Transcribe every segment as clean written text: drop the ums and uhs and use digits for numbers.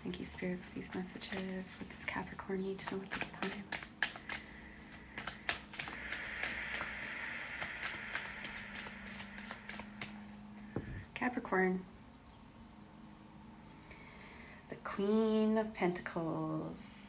Thank you, Spirit, for these messages. What does Capricorn need to know at this time? Capricorn. The Queen of Pentacles.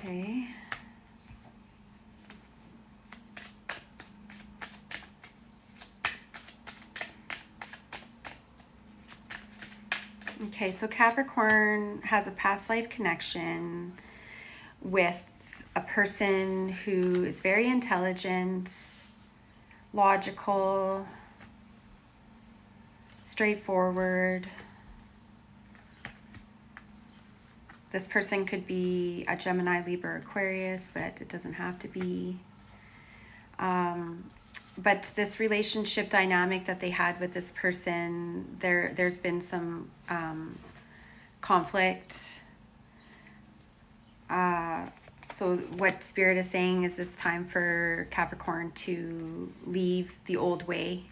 Okay. Okay, so Capricorn has a past life connection with a person who is very intelligent, logical, straightforward. This person could be a Gemini, Libra, Aquarius, but it doesn't have to be. But this relationship dynamic that they had with this person, there's been some conflict. So what Spirit is saying is it's time for Capricorn to leave the old way,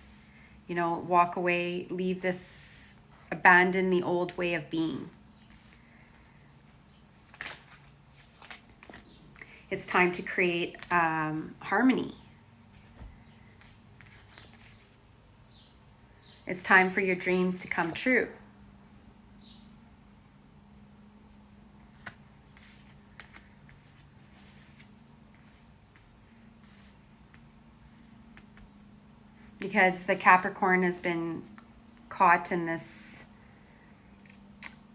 you know, walk away, leave this, abandon the old way of being. It's time to create harmony. It's time for your dreams to come true. Because the Capricorn has been caught in this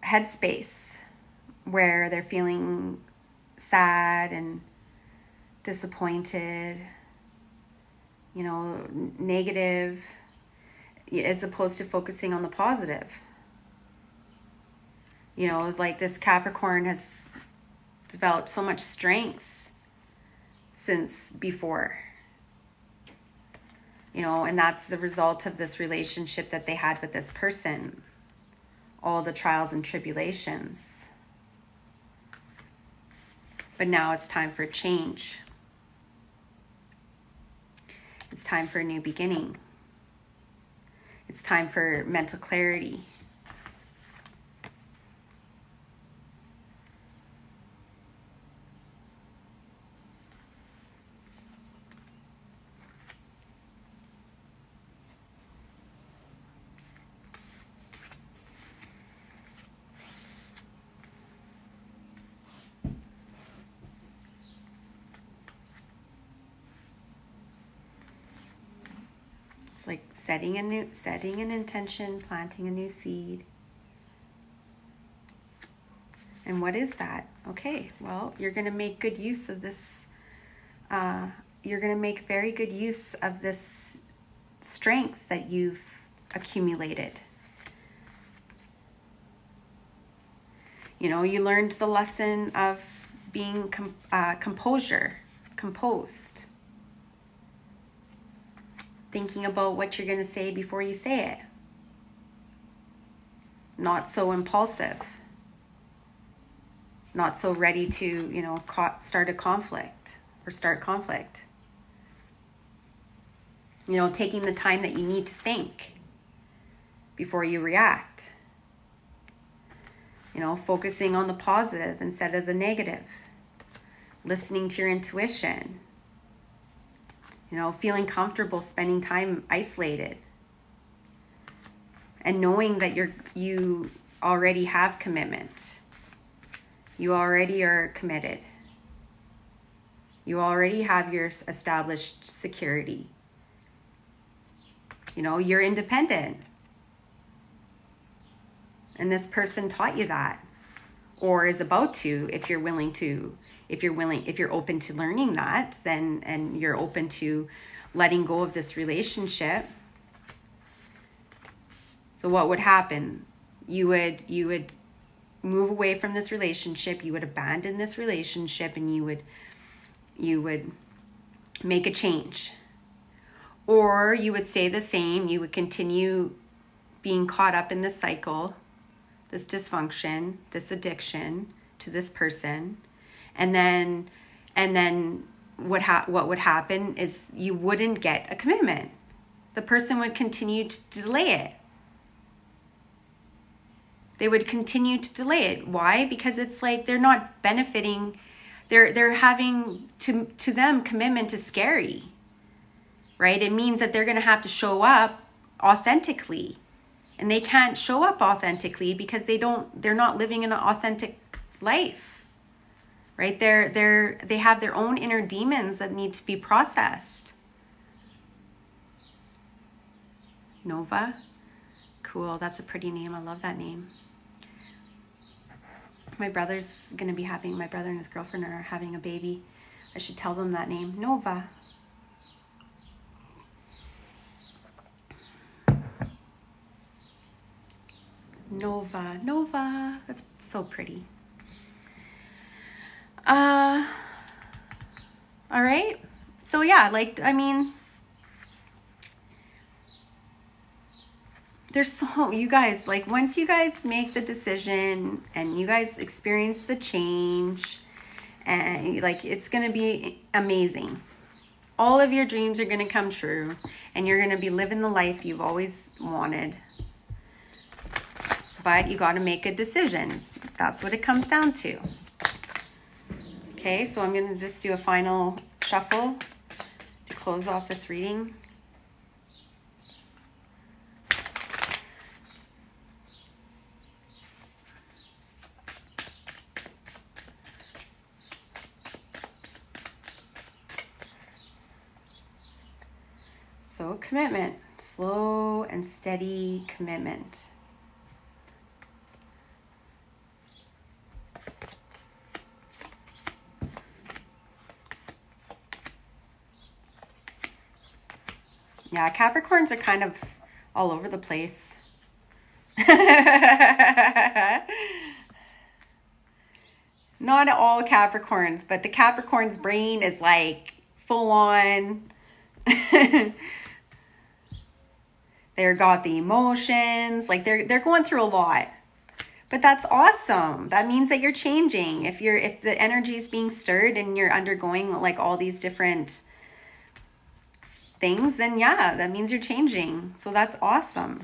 headspace where they're feeling sad and disappointed, you know, negative, as opposed to focusing on the positive. You know, like this Capricorn has developed so much strength since before. You know, and that's the result of this relationship that they had with this person. All the trials and tribulations. But now it's time for change. It's time for a new beginning. It's time for mental clarity. It's like setting an intention, planting a new seed. And what is that? Okay, well, you're going to make good use of this. You're going to make very good use of this strength that you've accumulated. You know, you learned the lesson of being composed. Thinking about what you're going to say before you say it. Not so impulsive. Not so ready to, you know, start a conflict or start conflict. You know, taking the time that you need to think before you react. You know, focusing on the positive instead of the negative. Listening to your intuition. You know, feeling comfortable spending time isolated. And knowing that you already have commitment. You already are committed. You already have your established security. You know, you're independent. And this person taught you that, or is about to, if you're open to learning that, then, and you're open to letting go of this relationship. So what would happen? You would move away from this relationship, you would abandon this relationship, and you would make a change. Or you would stay the same, you would continue being caught up in this cycle, this dysfunction, this addiction to this person. And then what would happen is you wouldn't get a commitment. The person would continue to delay it. They would continue to delay it. Why? Because it's like they're not benefiting. They're having, to them, commitment is scary, right? It means that they're going to have to show up authentically, and they can't show up authentically because they're not living an authentic life, right? They have their own inner demons that need to be processed. Nova, cool. That's a pretty name. I love that name. My brother and his girlfriend are having a baby. I should tell them that name. Nova. Nova. That's so pretty. All right. So yeah, you guys, once you guys make the decision and you guys experience the change, and it's going to be amazing. All of your dreams are going to come true, and you're going to be living the life you've always wanted. But you got to make a decision. That's what it comes down to. Okay, so I'm going to just do a final shuffle to close off this reading. So commitment, slow and steady commitment. Yeah, Capricorns are kind of all over the place. Not all Capricorns, but the Capricorn's brain is like full on. They're got the emotions, they're going through a lot. But that's awesome. That means that you're changing. If the energy is being stirred and you're undergoing all these different things, then yeah, that means you're changing. So that's awesome.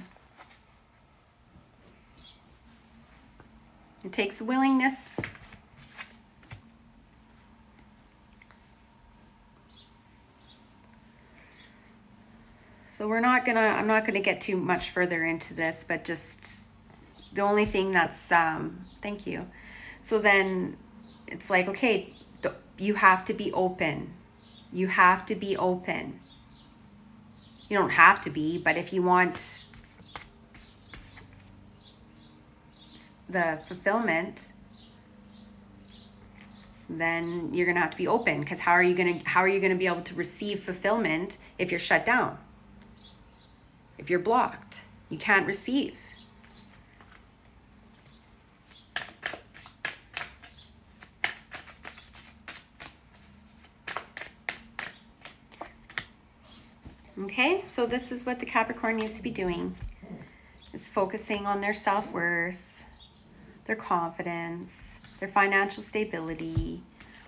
It takes willingness. So I'm not gonna get too much further into this, but just the only thing that's, thank you. So then it's like, okay, you have to be open. You have to be open. You don't have to be, but if you want the fulfillment, then you're gonna have to be open. Because how are you gonna be able to receive fulfillment if you're shut down? If you're blocked, you can't receive. Okay, so this is what the Capricorn needs to be doing. Is focusing on their self-worth, their confidence, their financial stability,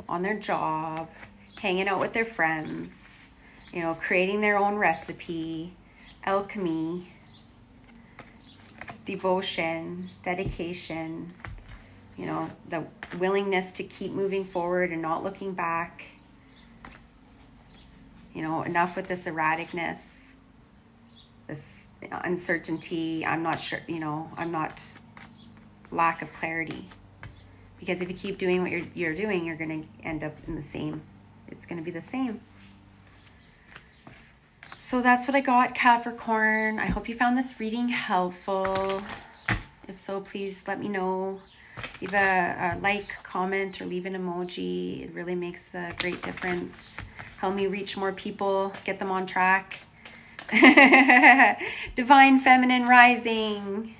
on their job, hanging out with their friends, creating their own recipe, alchemy, devotion, dedication, the willingness to keep moving forward and not looking back. You know, enough with this erraticness, this uncertainty. I'm not sure, you know, I'm not, lack of clarity. Because if you keep doing what you're doing, you're going to end up in the same. It's going to be the same. So that's what I got, Capricorn. I hope you found this reading helpful. If so, please let me know. Leave a like, comment, or leave an emoji. It really makes a great difference. Help me reach more people, get them on track. Divine Feminine Rising.